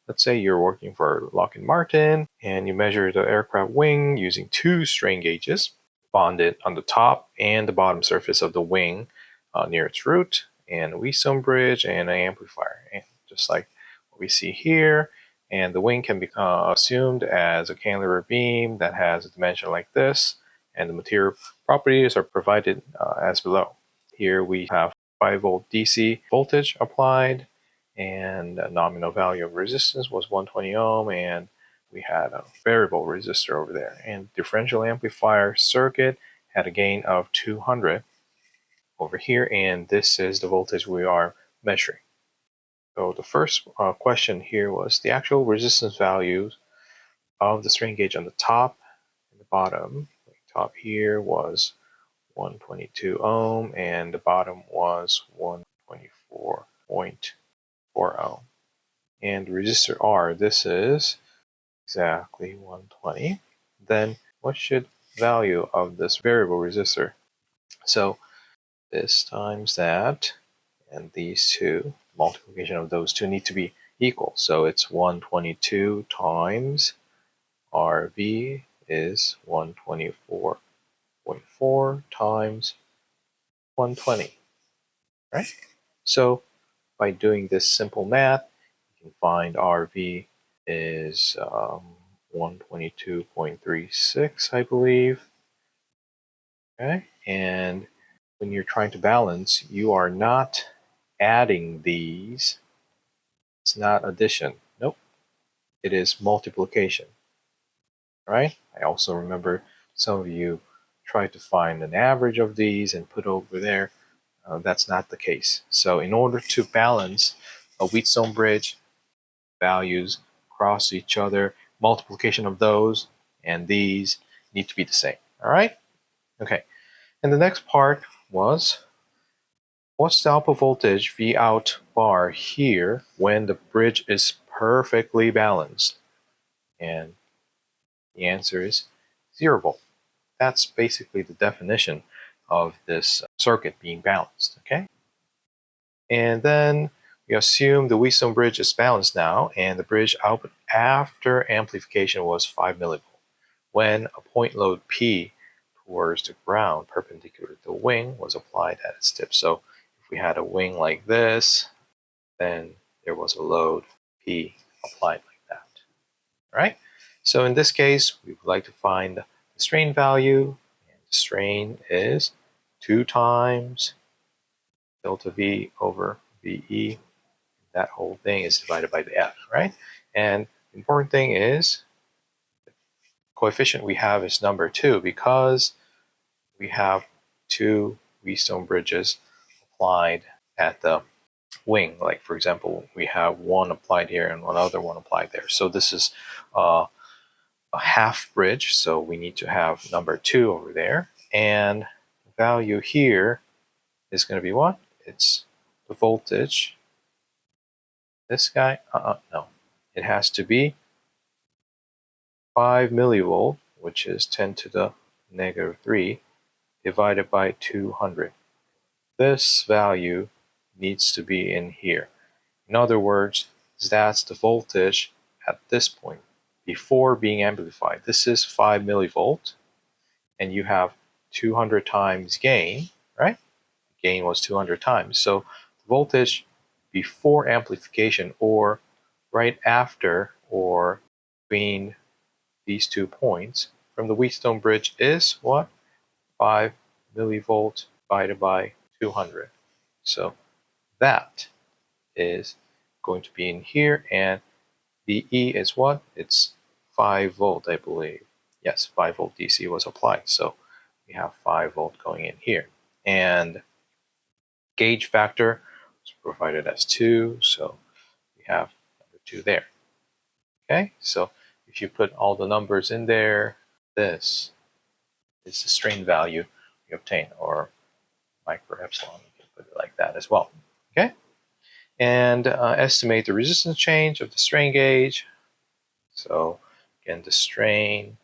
let's say you're working for Lockheed Martin and you measure the aircraft wing using two strain gauges bonded on the top and the bottom surface of the wing near its root, and a Wheatstone bridge and an amplifier, and just like what we see here. And the wing can be assumed as a cantilever beam that has a dimension like this, and the material properties are provided as below. Here we have 5-volt DC voltage applied, and a nominal value of resistance was 120 ohm, and we had a variable resistor over there. And differential amplifier circuit had a gain of 200 over here, and this is the voltage we are measuring. So the first question here was the actual resistance values of the strain gauge on the top and the bottom. The top here was 122 ohm, and the bottom was 124.4 ohm. And the resistor R, this is exactly 120. Then what should value of this variable resistor? So this times that, and these two, multiplication of those two need to be equal. So it's 122 times RV is 124.4 times 120, right? So by doing this simple math, you can find RV is 122.36, I believe. Okay, and when you're trying to balance, you are not adding these. It's not addition. Nope, it is multiplication. Right? I also remember some of you try to find an average of these and put over there. That's not the case. So in order to balance a Wheatstone bridge, values cross each other, multiplication of those and these need to be the same. All right? Okay. And the next part was, what's the output voltage V out bar here when the bridge is perfectly balanced? And the answer is 0 volt. That's basically the definition of this circuit being balanced. Okay? And then we assume the Wheatstone bridge is balanced now, and the bridge output after amplification was 5 millivolt. When a point load P towards the ground perpendicular to the wing was applied at its tip. So if we had a wing like this, then there was a load P applied like that. All right? So in this case, we would like to find the strain value, and the strain is 2 times delta V over VE. That whole thing is divided by the F, right? And the important thing is the coefficient we have is number 2 because we have 2 Wheatstone bridges applied at the wing. Like for example, we have one applied here and one other one applied there. So this is a half bridge, so we need to have number 2 over there. And the value here is going to be what? It's the voltage. This guy, no. It has to be 5 millivolt, which is 10 to the negative 3, divided by 200. This value needs to be in here. In other words, that's the voltage at this point before being amplified. This is 5 millivolt, and you have 200 times gain, right? Gain was 200 times. So the voltage before amplification, or right after, or between these 2 points from the Wheatstone bridge is what? 5 millivolt divided by 200. So that is going to be in here, and the E is what? It's 5 volt, I believe. Yes, 5 volt DC was applied, so we have 5 volt going in here. And gauge factor is provided as 2, so we have number 2 there. Okay, so if you put all the numbers in there, this is the strain value you obtain, or micro epsilon, you can put it like that as well. Okay, and estimate the resistance change of the strain gauge. So again, the strain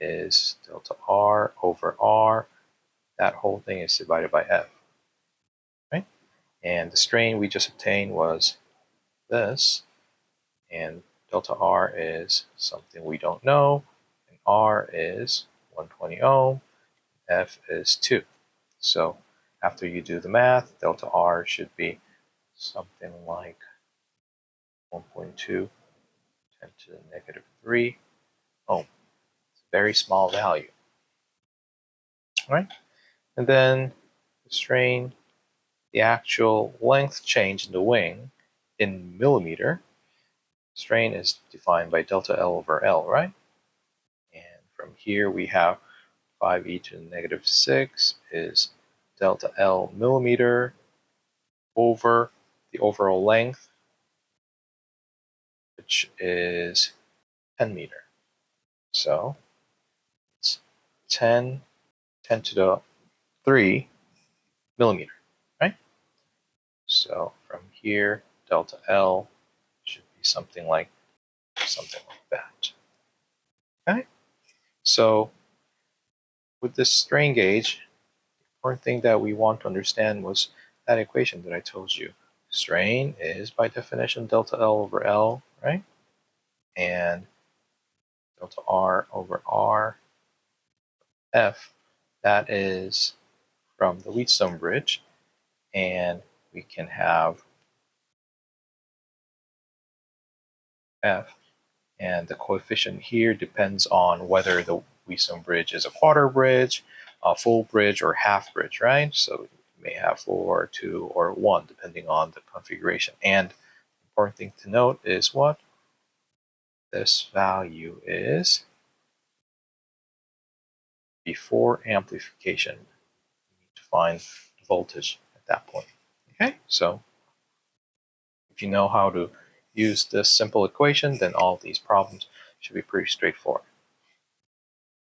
is delta R over R. That whole thing is divided by F. Right? And the strain we just obtained was this, and delta R is something we don't know, and R is 120 ohm, F is 2. So after you do the math, delta R should be something like 1.2 10 to the negative 3 ohm. It's a very small value. All right? And then the strain, the actual length change in the wing in millimeter, strain is defined by delta L over L, right? And from here we have 5e to the negative 6 is delta L millimeter over the overall length, which is 10 meter. So it's 10 to the 3 millimeter, right? So from here, delta L should be something like that. Okay? So with this strain gauge, the important thing that we want to understand was that equation that I told you. Strain is by definition delta L over L, right? And delta R over R F, that is from the Wheatstone bridge, and we can have F, and the coefficient here depends on whether the Wheatstone bridge is a quarter bridge, a full bridge, or half bridge, right? So you may have 4, 2, or 1 depending on the configuration. And the important thing to note is what? This value is before amplification. We need to find the voltage at that point. Okay, so if you know how to use this simple equation, then all of these problems should be pretty straightforward.